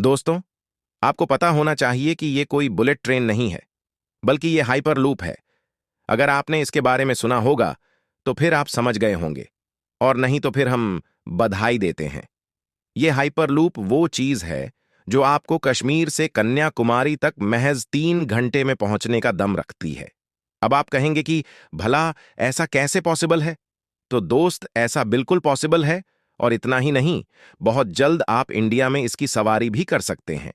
दोस्तों, आपको पता होना चाहिए कि ये कोई बुलेट ट्रेन नहीं है, बल्कि ये हाइपरलूप है। अगर आपने इसके बारे में सुना होगा, तो फिर आप समझ गए होंगे, और नहीं तो फिर हम बधाई देते हैं। ये हाइपरलूप वो चीज है जो आपको कश्मीर से कन्याकुमारी तक महज 3 घंटे में पहुंचने का दम रखती है। अब आप कहेंगे कि भला ऐसा कैसे पॉसिबल है? तो दोस्त, ऐसा बिल्कुल पॉसिबल है, और इतना ही नहीं, बहुत जल्द आप इंडिया में इसकी सवारी भी कर सकते हैं।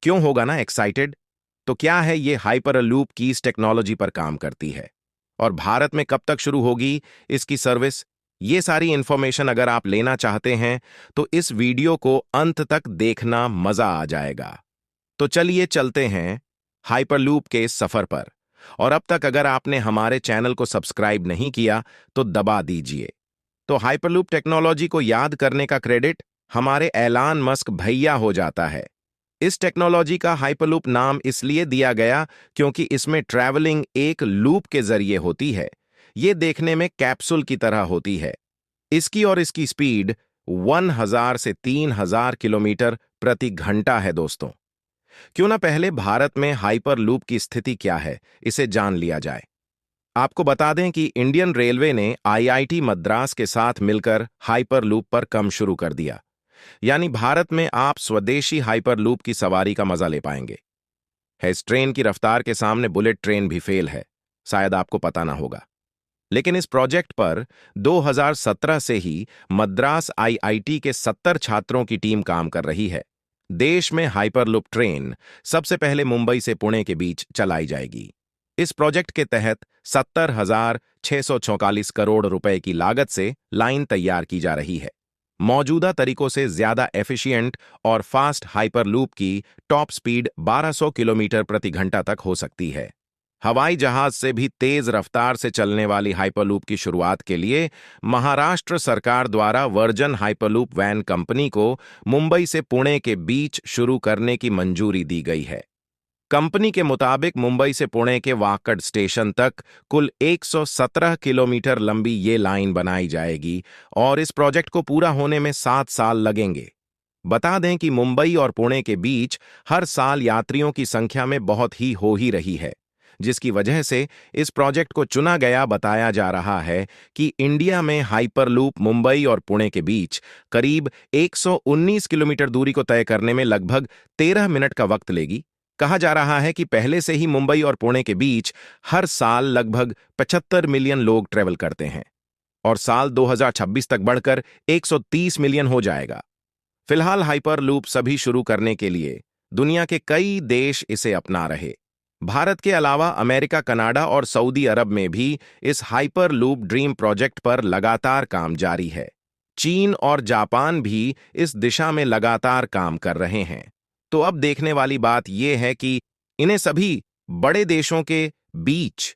क्यों होगा ना एक्साइटेड? तो क्या है ये हाइपरलूप की इस टेक्नोलॉजी पर काम करती है, और भारत में कब तक शुरू होगी इसकी सर्विस? ये सारी इंफॉर्मेशन अगर आप लेना चाहते हैं तो इस वीडियो को अंत तक देखना, मजा आ जाएगा। तो चलिए चलते हैं हाइपरलूप के इस सफर पर। और अब तक अगर आपने हमारे चैनल को सब्सक्राइब नहीं किया तो दबा दीजिए। तो हाइपरलूप टेक्नोलॉजी को याद करने का क्रेडिट हमारे एलान मस्क भैया हो जाता है। इस टेक्नोलॉजी का हाइपरलूप नाम इसलिए दिया गया क्योंकि इसमें ट्रैवलिंग एक लूप के जरिए होती है। ये देखने में कैप्सूल की तरह होती है। इसकी और इसकी स्पीड 1000 से 3000 किलोमीटर प्रति घंटा है दोस्तों। क्यों ना पहले भारत में हाइपरलूप की स्थिति क्या है, इसे जान लिया जाए। आपको बता दें कि इंडियन रेलवे ने आईआईटी मद्रास के साथ मिलकर हाइपरलूप पर काम शुरू कर दिया। यानी भारत में आप स्वदेशी हाइपरलूप की सवारी का मजा ले पाएंगे। इस ट्रेन की रफ्तार के सामने बुलेट ट्रेन भी फेल है, शायद आपको पता ना होगा। लेकिन इस प्रोजेक्ट पर 2017 से ही मद्रास आईआईटी के 70 छात्रों की टीम काम कर रही है। देश में हाइपरलूप ट्रेन सबसे पहले मुंबई से पुणे के बीच चलाई जाएगी। इस प्रोजेक्ट के तहत 70,644 करोड़ रुपए की लागत से लाइन तैयार की जा रही है। मौजूदा तरीकों से ज्यादा एफिशिएंट और फास्ट हाइपरलूप की टॉप स्पीड 1200 किलोमीटर प्रति घंटा तक हो सकती है। हवाई जहाज से भी तेज रफ्तार से चलने वाली हाइपरलूप की शुरुआत के लिए महाराष्ट्र सरकार द्वारा वर्जन हाइपरलूप वैन कंपनी को मुंबई से पुणे के बीच शुरू करने की मंजूरी दी गई है। कंपनी के मुताबिक मुंबई से पुणे के वाकड स्टेशन तक कुल 117 किलोमीटर लंबी ये लाइन बनाई जाएगी, और इस प्रोजेक्ट को पूरा होने में 7 साल लगेंगे। बता दें कि मुंबई और पुणे के बीच हर साल यात्रियों की संख्या में बहुत ही हो ही रही है, जिसकी वजह से इस प्रोजेक्ट को चुना गया। बताया जा रहा है कि इंडिया में हाइपरलूप मुंबई और पुणे के बीच करीब 119 किलोमीटर दूरी को तय करने में लगभग 13 मिनट का वक्त लेगी। कहा जा रहा है कि पहले से ही मुंबई और पुणे के बीच हर साल लगभग 75 मिलियन लोग ट्रेवल करते हैं, और साल 2026 तक बढ़कर 130 मिलियन हो जाएगा। फिलहाल हाइपरलूप सभी शुरू करने के लिए दुनिया के कई देश इसे अपना रहे। भारत के अलावा अमेरिका, कनाडा और सऊदी अरब में भी इस हाइपरलूप ड्रीम प्रोजेक्ट पर लगातार काम जारी है। चीन और जापान भी इस दिशा में लगातार काम कर रहे हैं। तो अब देखने वाली बात यह है कि इन्हें सभी बड़े देशों के बीच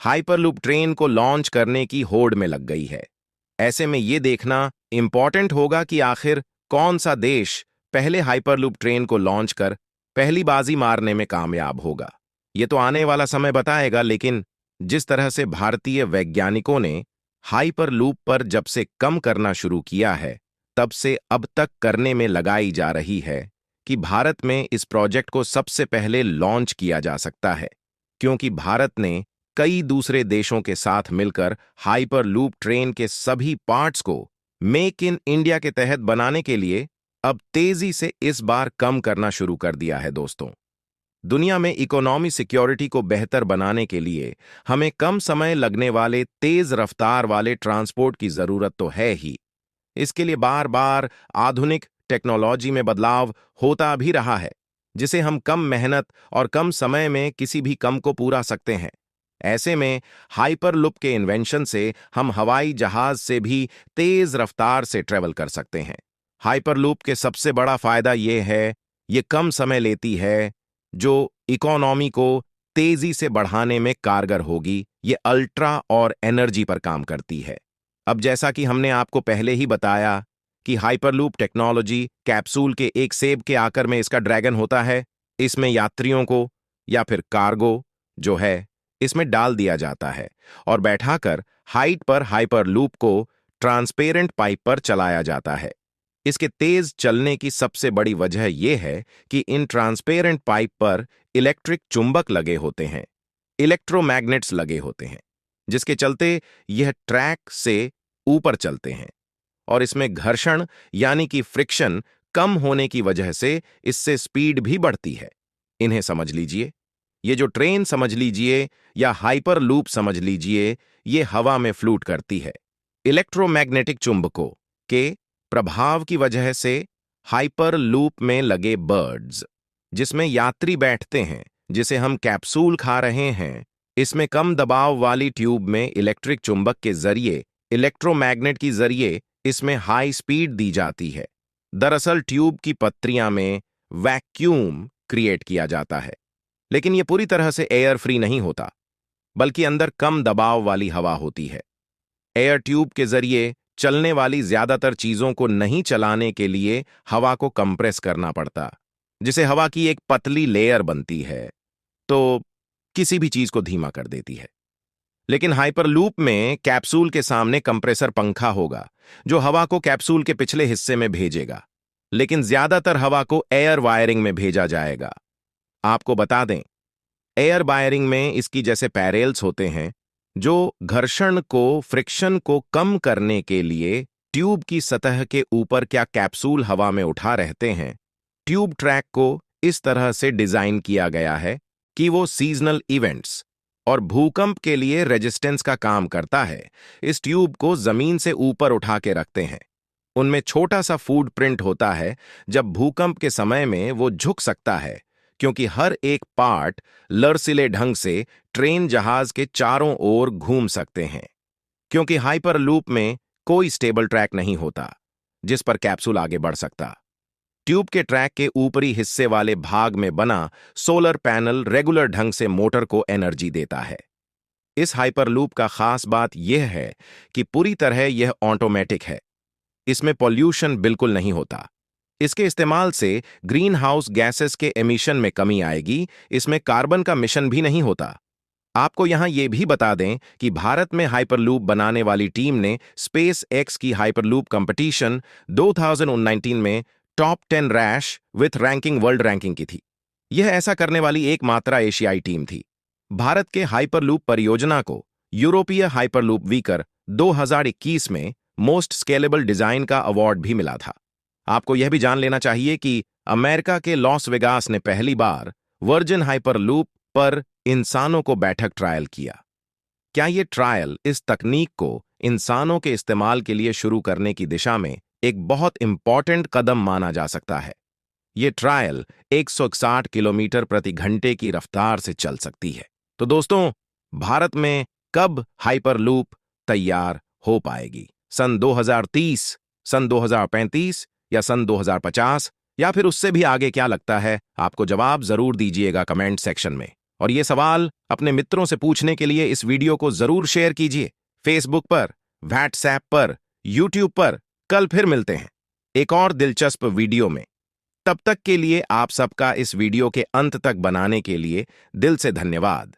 हाइपरलूप ट्रेन को लॉन्च करने की होड़ में लग गई है। ऐसे में यह देखना इंपॉर्टेंट होगा कि आखिर कौन सा देश पहले हाइपरलूप ट्रेन को लॉन्च कर पहली बाजी मारने में कामयाब होगा। ये तो आने वाला समय बताएगा, लेकिन जिस तरह से भारतीय वैज्ञानिकों ने हाइपरलूप पर जब से कम करना शुरू किया है, तब से अब तक करने में लगाई जा रही है कि भारत में इस प्रोजेक्ट को सबसे पहले लॉन्च किया जा सकता है, क्योंकि भारत ने कई दूसरे देशों के साथ मिलकर हाइपरलूप ट्रेन के सभी पार्ट्स को मेक इन इंडिया के तहत बनाने के लिए अब तेजी से इस बार कम करना शुरू कर दिया है। दोस्तों, दुनिया में इकोनॉमी सिक्योरिटी को बेहतर बनाने के लिए हमें कम समय लगने वाले तेज रफ्तार वाले ट्रांसपोर्ट की जरूरत तो है ही। इसके लिए बार बार आधुनिक टेक्नोलॉजी में बदलाव होता भी रहा है, जिसे हम कम मेहनत और कम समय में किसी भी काम को पूरा सकते हैं। ऐसे में हाइपरलूप के इन्वेंशन से हम हवाई जहाज से भी तेज रफ्तार से ट्रेवल कर सकते हैं। हाइपरलूप के सबसे बड़ा फायदा यह है, ये कम समय लेती है, जो इकोनॉमी को तेजी से बढ़ाने में कारगर होगी। ये अल्ट्रा और एनर्जी पर काम करती है। अब जैसा कि हमने आपको पहले ही बताया कि हाइपरलूप टेक्नोलॉजी कैप्सूल के एक सेब के आकार में इसका ड्रैगन होता है। इसमें यात्रियों को या फिर कार्गो जो है, इसमें डाल दिया जाता है और बैठाकर हाइट पर हाइपरलूप को ट्रांसपेरेंट पाइप पर चलाया जाता है। इसके तेज चलने की सबसे बड़ी वजह यह है कि इन ट्रांसपेरेंट पाइप पर इलेक्ट्रिक चुंबक लगे होते हैं, इलेक्ट्रोमैग्नेट्स लगे होते हैं, जिसके चलते यह ट्रैक से ऊपर चलते हैं और इसमें घर्षण यानी कि फ्रिक्शन कम होने की वजह से इससे स्पीड भी बढ़ती है। इन्हें समझ लीजिए, ये जो ट्रेन समझ लीजिए या हाइपर लूप समझ लीजिए, ये हवा में फ्लूट करती है। इलेक्ट्रोमैग्नेटिक चुंबकों के प्रभाव की वजह से हाइपर लूप में लगे बर्ड्स, जिसमें यात्री बैठते हैं, जिसे हम कैप्सूल खा रहे हैं, इसमें कम दबाव वाली ट्यूब में इलेक्ट्रिक चुंबक के जरिए, इलेक्ट्रोमैग्नेट की जरिए इसमें हाई स्पीड दी जाती है। दरअसल ट्यूब की पत्रियां में वैक्यूम क्रिएट किया जाता है, लेकिन यह पूरी तरह से एयर फ्री नहीं होता, बल्कि अंदर कम दबाव वाली हवा होती है। एयर ट्यूब के जरिए चलने वाली ज्यादातर चीजों को नहीं चलाने के लिए हवा को कंप्रेस करना पड़ता, जिसे हवा की एक पतली लेयर बनती है, तो किसी भी चीज को धीमा कर देती है। लेकिन हाइपरलूप में कैप्सूल के सामने कंप्रेसर पंखा होगा, जो हवा को कैप्सूल के पिछले हिस्से में भेजेगा, लेकिन ज्यादातर हवा को एयर वायरिंग में भेजा जाएगा। आपको बता दें, एयर वायरिंग में इसकी जैसे पैरेल्स होते हैं, जो घर्षण को, फ्रिक्शन को कम करने के लिए ट्यूब की सतह के ऊपर क्या कैप्सूल हवा में उठा रहते हैं। ट्यूब ट्रैक को इस तरह से डिजाइन किया गया है कि वो सीजनल इवेंट्स और भूकंप के लिए रेजिस्टेंस का काम करता है। इस ट्यूब को जमीन से ऊपर उठा के रखते हैं। उनमें छोटा सा फूड प्रिंट होता है, जब भूकंप के समय में वो झुक सकता है, क्योंकि हर एक पार्ट लरसीले ढंग से ट्रेन जहाज के चारों ओर घूम सकते हैं, क्योंकि हाइपर लूप में कोई स्टेबल ट्रैक नहीं होता जिस पर कैप्सूल आगे बढ़ सकता। ट्यूब के ट्रैक के ऊपरी हिस्से वाले भाग में बना सोलर पैनल रेगुलर ढंग से मोटर को एनर्जी देता है। इस हाइपरलूप का खास बात यह है कि पूरी तरह यह ऑटोमेटिक है। इसमें पॉल्यूशन बिल्कुल नहीं होता। इसके इस्तेमाल से ग्रीन हाउस गैसेस के एमिशन में कमी आएगी। इसमें कार्बन का मिशन भी नहीं होता। आपको यहां यह भी बता दें कि भारत में हाइपरलूप बनाने वाली टीम ने स्पेस एक्स की हाइपरलूप कंपटीशन 2019 में top 10 rash with ranking world ranking की थी। यह ऐसा करने वाली एकमात्र एशियाई टीम थी। भारत के हाइपरलूप परियोजना को यूरोपीय हाइपरलूप वीकर 2021 में मोस्ट स्केलेबल डिजाइन का अवार्ड भी मिला था। आपको यह भी जान लेना चाहिए कि अमेरिका के लॉस वेगास ने पहली बार वर्जिन हाइपरलूप पर इंसानों को बैठक ट्रायल किया। क्या यह ट्रायल इस तकनीक को इंसानों के इस्तेमाल के लिए शुरू करने की दिशा में एक बहुत इंपॉर्टेंट कदम माना जा सकता है। यह ट्रायल 160 किलोमीटर प्रति घंटे की रफ्तार से चल सकती है। तो दोस्तों, भारत में कब हाइपरलूप तैयार हो पाएगी? सन 2030, सन 2035 या सन 2050, या फिर उससे भी आगे? क्या लगता है आपको? जवाब जरूर दीजिएगा कमेंट सेक्शन में। और ये सवाल अपने मित्रों से पूछने के लिए इस वीडियो को जरूर शेयर कीजिए, फेसबुक पर, व्हाट्सएप पर, यूट्यूब पर। कल फिर मिलते हैं एक और दिलचस्प वीडियो में। तब तक के लिए आप सबका इस वीडियो के अंत तक बनाने के लिए दिल से धन्यवाद।